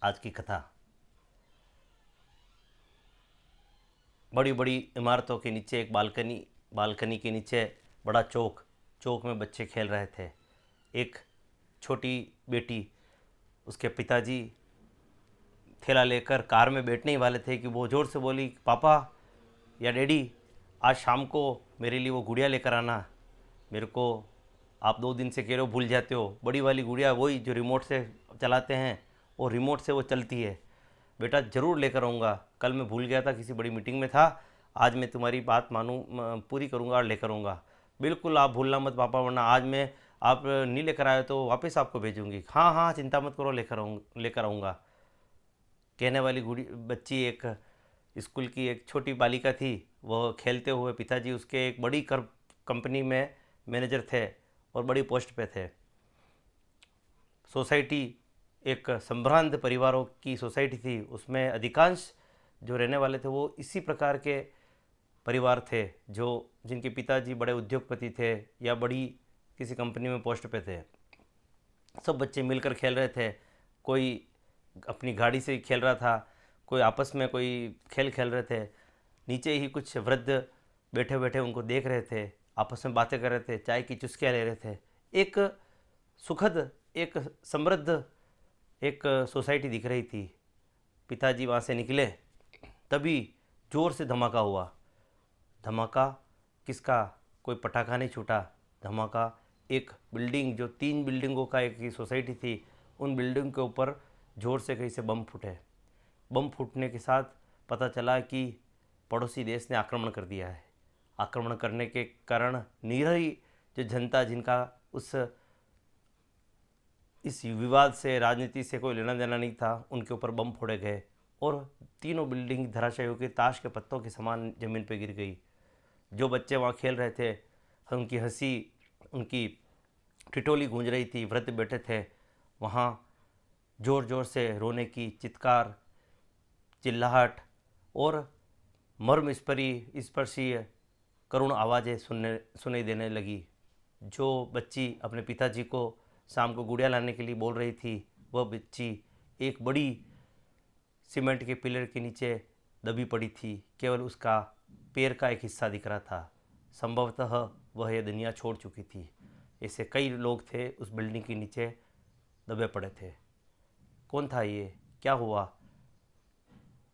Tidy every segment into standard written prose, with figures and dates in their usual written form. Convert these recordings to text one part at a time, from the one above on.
आज की कथा। बड़ी बड़ी इमारतों के नीचे एक बालकनी, बालकनी के नीचे बड़ा चौक, चौक में बच्चे खेल रहे थे। एक छोटी बेटी, उसके पिताजी थैला लेकर कार में बैठने ही वाले थे कि वो ज़ोर से बोली, पापा या डैडी, आज शाम को मेरे लिए वो गुड़िया लेकर आना। मेरे को आप 2 दिन से कह रहे हो, भूल जाते हो। बड़ी वाली गुड़िया, वही जो रिमोट से चलाते हैं, और रिमोट से वो चलती है। बेटा ज़रूर लेकर आऊँगा, कल मैं भूल गया था, किसी बड़ी मीटिंग में था। आज मैं तुम्हारी बात पूरी करूँगा और लेकर आऊँगा। बिल्कुल आप भूलना मत पापा, वरना आज मैं आप नहीं लेकर आए तो वापस आपको भेजूँगी। हाँ हाँ चिंता मत करो, लेकर आऊँगा। कहने वाली गुड़ी बच्ची एक स्कूल की एक छोटी बालिका थी। वह खेलते हुए, पिताजी उसके एक बड़ी कंपनी में मैनेजर थे और बड़ी पोस्ट पे थे। सोसाइटी एक संभ्रांत परिवारों की सोसाइटी थी, उसमें अधिकांश जो रहने वाले थे वो इसी प्रकार के परिवार थे, जो जिनके पिताजी बड़े उद्योगपति थे या बड़ी किसी कंपनी में पोस्ट पे थे। सब बच्चे मिलकर खेल रहे थे। कोई अपनी गाड़ी से खेल रहा था, कोई आपस में कोई खेल खेल रहे थे। नीचे ही कुछ वृद्ध बैठे बैठे उनको देख रहे थे, आपस में बातें कर रहे थे, चाय की चुस्कियाँ ले रहे थे। एक सुखद, एक समृद्ध एक सोसाइटी दिख रही थी। पिताजी वहाँ से निकले, तभी ज़ोर से धमाका हुआ। धमाका किसका? कोई पटाखा नहीं छूटा। धमाका एक बिल्डिंग, जो 3 बिल्डिंगों का एक ही सोसाइटी थी, उन बिल्डिंग के ऊपर ज़ोर से कहीं से बम फूटे। बम फूटने के साथ पता चला कि पड़ोसी देश ने आक्रमण कर दिया है। आक्रमण करने के कारण निरीह जो जनता, जिनका उस इस विवाद से, राजनीति से कोई लेना देना नहीं था, उनके ऊपर बम फोड़े गए और तीनों बिल्डिंग धराशायी होकर ताश के पत्तों के समान ज़मीन पर गिर गई। जो बच्चे वहाँ खेल रहे थे, उनकी हंसी, उनकी ठिठोली गूंज रही थी। वृद्ध बैठे थे वहाँ, ज़ोर ज़ोर से रोने की चित्कार, चिल्लाहट और मर्म स्पर्शीय करुण आवाज़ें सुनाई देने लगी। जो बच्ची अपने पिताजी को शाम को गुड़िया लाने के लिए बोल रही थी, वह बच्ची एक बड़ी सीमेंट के पिलर के नीचे दबी पड़ी थी। केवल उसका पैर का एक हिस्सा दिख रहा था। संभवतः वह यह दुनिया छोड़ चुकी थी। ऐसे कई लोग थे उस बिल्डिंग के नीचे दबे पड़े थे। कौन था ये? क्या हुआ?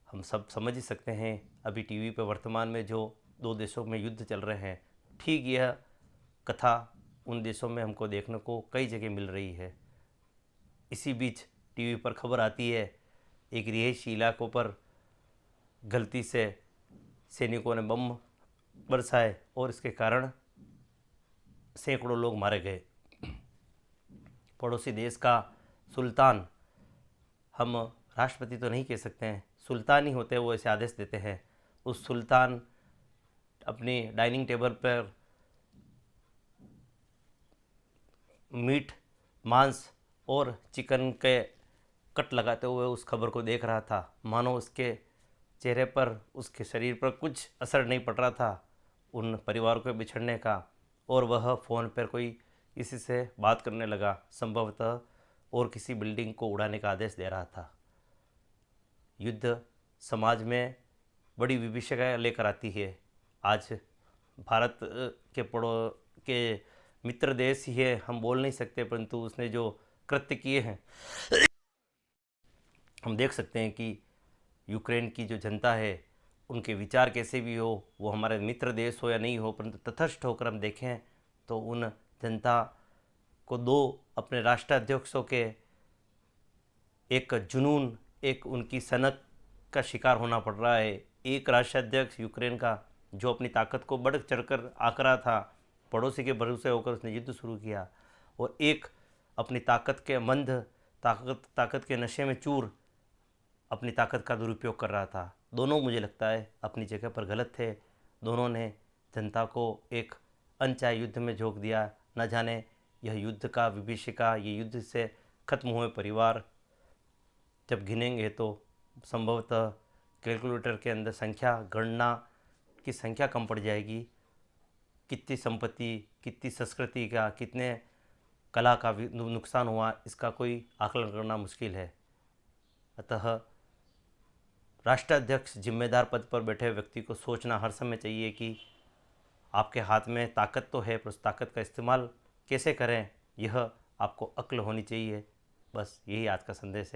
हम सब समझ ही सकते हैं। अभी टीवी पर वर्तमान में जो 2 देशों में युद्ध चल रहे हैं, ठीक यह कथा उन देशों में हमको देखने को कई जगह मिल रही है। इसी बीच टीवी पर खबर आती है, एक रिहायशी इलाकों पर गलती से सैनिकों ने बम बरसाए और इसके कारण सैकड़ों लोग मारे गए। पड़ोसी देश का सुल्तान, हम राष्ट्रपति तो नहीं कह सकते हैं, सुल्तान ही होते हैं, वो ऐसे आदेश देते हैं। उस सुल्तान अपनी डाइनिंग टेबल पर मीट, मांस और चिकन के कट लगाते हुए उस खबर को देख रहा था। मानो उसके चेहरे पर, उसके शरीर पर कुछ असर नहीं पड़ रहा था उन परिवारों के बिछड़ने का, और वह फ़ोन पर कोई किसी से बात करने लगा, संभवतः, और किसी बिल्डिंग को उड़ाने का आदेश दे रहा था। युद्ध समाज में बड़ी विभीषिका लेकर आती है। आज भारत के के मित्र देश ही है, हम बोल नहीं सकते, परंतु उसने जो कृत्य किए हैं, हम देख सकते हैं कि यूक्रेन की जो जनता है, उनके विचार कैसे भी हो, वो हमारे मित्र देश हो या नहीं हो, परंतु तटस्थ होकर हम देखें तो उन जनता को दो अपने राष्ट्राध्यक्षों के एक जुनून, एक उनकी सनक का शिकार होना पड़ रहा है। एक राष्ट्राध्यक्ष यूक्रेन का, जो अपनी ताकत को बढ़ चढ़कर आकरा था, पड़ोसी के भरोसे होकर उसने युद्ध शुरू किया, और एक अपनी ताकत के मंद, ताकत के नशे में चूर अपनी ताकत का दुरुपयोग कर रहा था। दोनों मुझे लगता है अपनी जगह पर गलत थे। दोनों ने जनता को एक अनचाहे युद्ध में झोंक दिया। न जाने यह युद्ध का विभीषिका, ये युद्ध से खत्म हुए परिवार जब गिनेंगे तो संभवतः कैलकुलेटर के अंदर संख्या, गणना की संख्या कम पड़ जाएगी। कितनी संपत्ति, कितनी संस्कृति का, कितने कला का नुकसान हुआ, इसका कोई आकलन करना मुश्किल है। अतः राष्ट्राध्यक्ष जिम्मेदार पद पर बैठे व्यक्ति को सोचना हर समय चाहिए कि आपके हाथ में ताकत तो है, पर उस ताकत का इस्तेमाल कैसे करें, यह आपको अक्ल होनी चाहिए। बस यही आज का संदेश है।